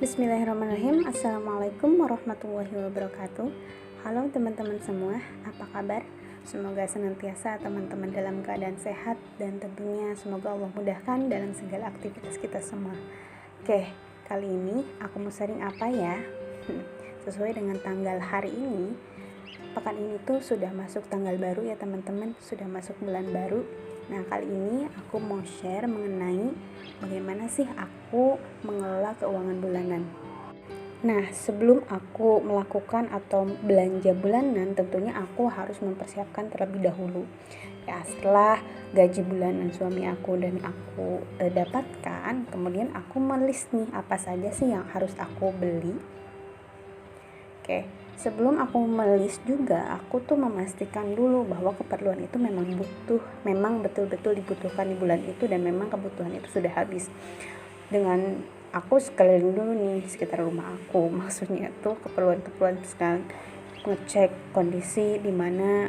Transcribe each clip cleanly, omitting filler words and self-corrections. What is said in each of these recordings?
Bismillahirrahmanirrahim. Assalamualaikum warahmatullahi wabarakatuh. Halo teman-teman semua, apa kabar? Semoga senantiasa teman-teman dalam keadaan sehat dan tentunya semoga Allah mudahkan dalam segala aktivitas kita semua. Oke, kali ini aku mau sharing apa ya? Sesuai dengan tanggal hari ini, pekan ini tuh sudah masuk tanggal baru ya teman-teman, sudah masuk bulan baru. Nah, kali ini aku mau share mengenai bagaimana sih aku mengelola keuangan bulanan. Nah, sebelum aku melakukan atau belanja bulanan, tentunya aku harus mempersiapkan terlebih dahulu. Ya, setelah gaji bulanan suami aku dan aku dapatkan, kemudian aku melis nih apa saja sih yang harus aku beli. Oke, sebelum aku melis juga, aku tuh memastikan dulu bahwa keperluan itu memang betul-betul dibutuhkan di bulan itu dan memang kebutuhan itu sudah habis. Dengan aku sekeliling dulu nih sekitar rumah aku, maksudnya tuh keperluan-keperluan sekalian ngecek kondisi di mana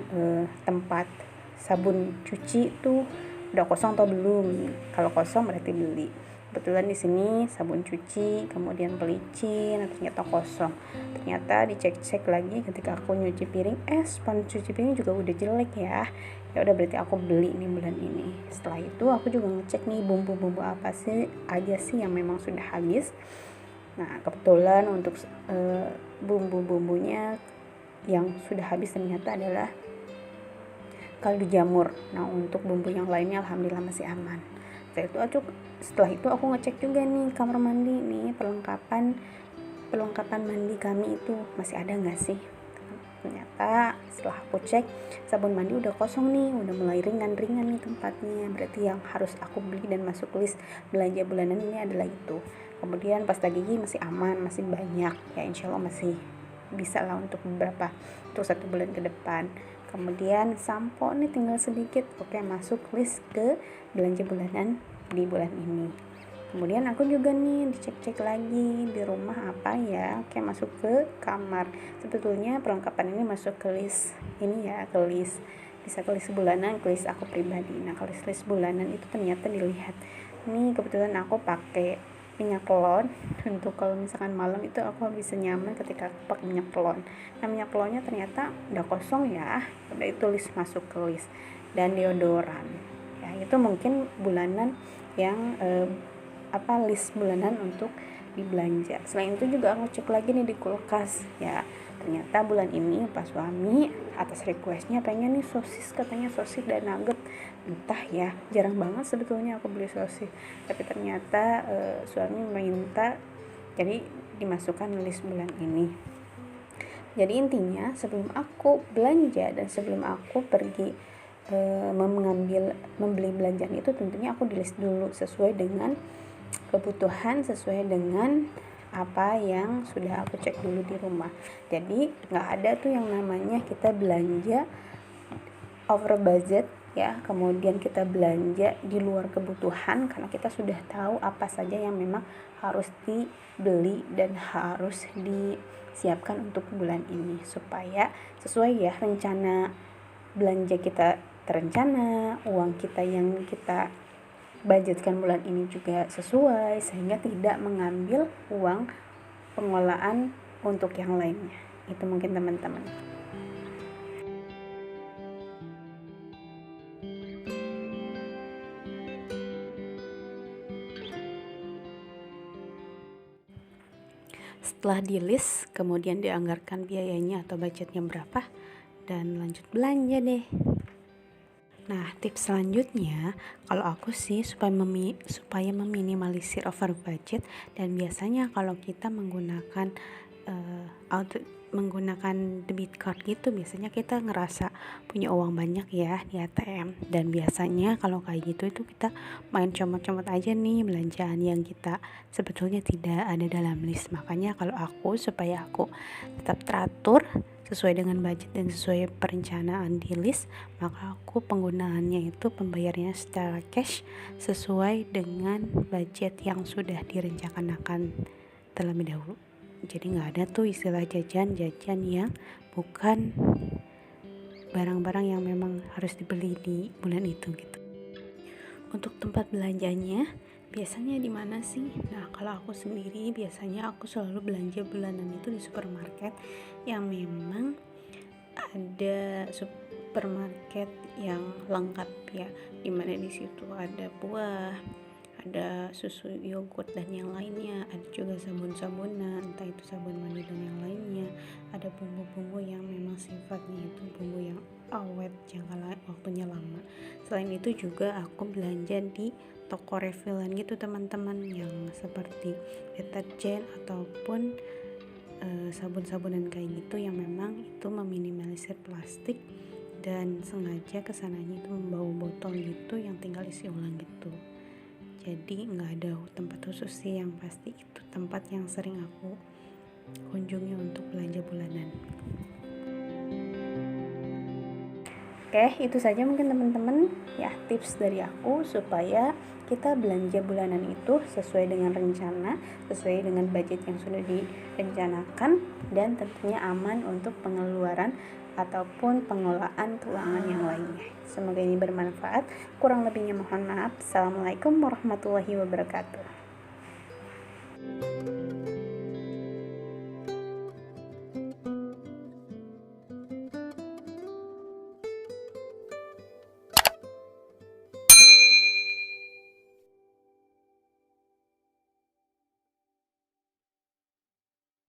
tempat sabun cuci tuh udah kosong atau belum. Kalau kosong berarti beli. Kebetulan di sini sabun cuci, kemudian pelicin, ternyata kosong. Ternyata dicek-cek lagi ketika aku nyuci piring, spons cuci piring juga udah jelek ya. Ya udah berarti aku beli nih bulan ini. Setelah itu aku juga ngecek nih bumbu-bumbu apa sih aja sih yang memang sudah habis. Nah, kebetulan untuk bumbu-bumbunya yang sudah habis ternyata adalah kaldu jamur. Nah, untuk bumbu yang lainnya alhamdulillah masih aman. Setelah itu aku ngecek juga nih kamar mandi nih, perlengkapan mandi kami itu masih ada nggak sih. Ternyata setelah aku cek sabun mandi udah kosong nih, udah mulai ringan-ringan nih tempatnya. Berarti yang harus aku beli dan masuk list belanja bulanan ini adalah itu. Kemudian pasta gigi masih aman, masih banyak ya, insya Allah masih bisa lah untuk 1 bulan ke depan. Kemudian sampo nih tinggal sedikit, oke, masuk list ke belanja bulanan di bulan ini. Kemudian aku juga nih dicek-cek lagi di rumah apa ya, oke, masuk ke kamar. Sebetulnya perlengkapan ini masuk ke list ini ya, ke list bisa ke list bulanan, ke list aku pribadi. Nah, kalau list bulanan itu ternyata dilihat nih, kebetulan aku pakai minyak telon untuk kalau misalkan malam itu aku bisa nyaman ketika aku pakai minyak telon. Nah, minyak telonnya ternyata udah kosong ya, udah itu list masuk ke list. Dan deodoran ya, itu mungkin bulanan yang list bulanan untuk dibelanja. Selain itu juga aku cek lagi nih di kulkas ya, ternyata bulan ini pas suami atas requestnya pengen nih sosis, katanya sosis dan nugget. Entah ya, jarang banget sebetulnya aku beli sosis, tapi ternyata suami minta, jadi dimasukkan list bulan ini. Jadi intinya sebelum aku belanja dan sebelum aku pergi membeli belanjaan itu, tentunya aku di list dulu sesuai dengan kebutuhan, sesuai dengan apa yang sudah aku cek dulu di rumah. Jadi nggak ada tuh yang namanya kita belanja over budget ya, kemudian kita belanja di luar kebutuhan, karena kita sudah tahu apa saja yang memang harus dibeli dan harus disiapkan untuk bulan ini supaya sesuai ya rencana belanja kita terencana, uang kita yang kita budgetkan bulan ini juga sesuai, sehingga tidak mengambil uang pengelolaan untuk yang lainnya. Itu mungkin teman-teman. Setelah di list, kemudian dianggarkan biayanya atau budgetnya berapa, dan lanjut belanja deh. Nah, tips selanjutnya, kalau aku sih supaya meminimalisir over budget, dan biasanya kalau kita menggunakan debit card gitu, biasanya kita ngerasa punya uang banyak ya di ATM, dan biasanya kalau kayak gitu itu kita main comot-comot aja nih belanjaan yang kita sebetulnya tidak ada dalam list. Makanya kalau aku, supaya aku tetap teratur sesuai dengan budget dan sesuai perencanaan di list, maka aku penggunaannya itu pembayarannya secara cash sesuai dengan budget yang sudah direncanakan terlebih dahulu. Jadi nggak ada tuh istilah jajan-jajan yang bukan barang-barang yang memang harus dibeli di bulan itu gitu. Untuk tempat belanjanya biasanya di mana sih? Nah, kalau aku sendiri biasanya aku selalu belanja bulanan itu di supermarket yang memang ada supermarket yang lengkap ya, dimana di situ ada buah, ada susu yogurt dan yang lainnya, ada juga sabun-sabunan, entah itu sabun mandi dan yang lainnya, ada bumbu-bumbu yang memang sifatnya itu bumbu yang awet jangka waktunya lama. Selain itu juga aku belanja di toko refillan gitu teman-teman, yang seperti deterjen ataupun sabun-sabunan kayak gitu yang memang itu meminimalisir plastik dan sengaja kesananya itu membawa botol gitu yang tinggal isi ulang gitu. Jadi nggak ada tempat khusus sih, yang pasti itu tempat yang sering aku kunjungi untuk belanja bulanan. Oke, itu saja mungkin teman-teman ya tips dari aku supaya kita belanja bulanan itu sesuai dengan rencana, sesuai dengan budget yang sudah direncanakan, dan tentunya aman untuk pengeluaran ataupun pengelolaan keuangan yang lainnya. Semoga ini bermanfaat. Kurang lebihnya mohon maaf. Assalamualaikum warahmatullahi wabarakatuh.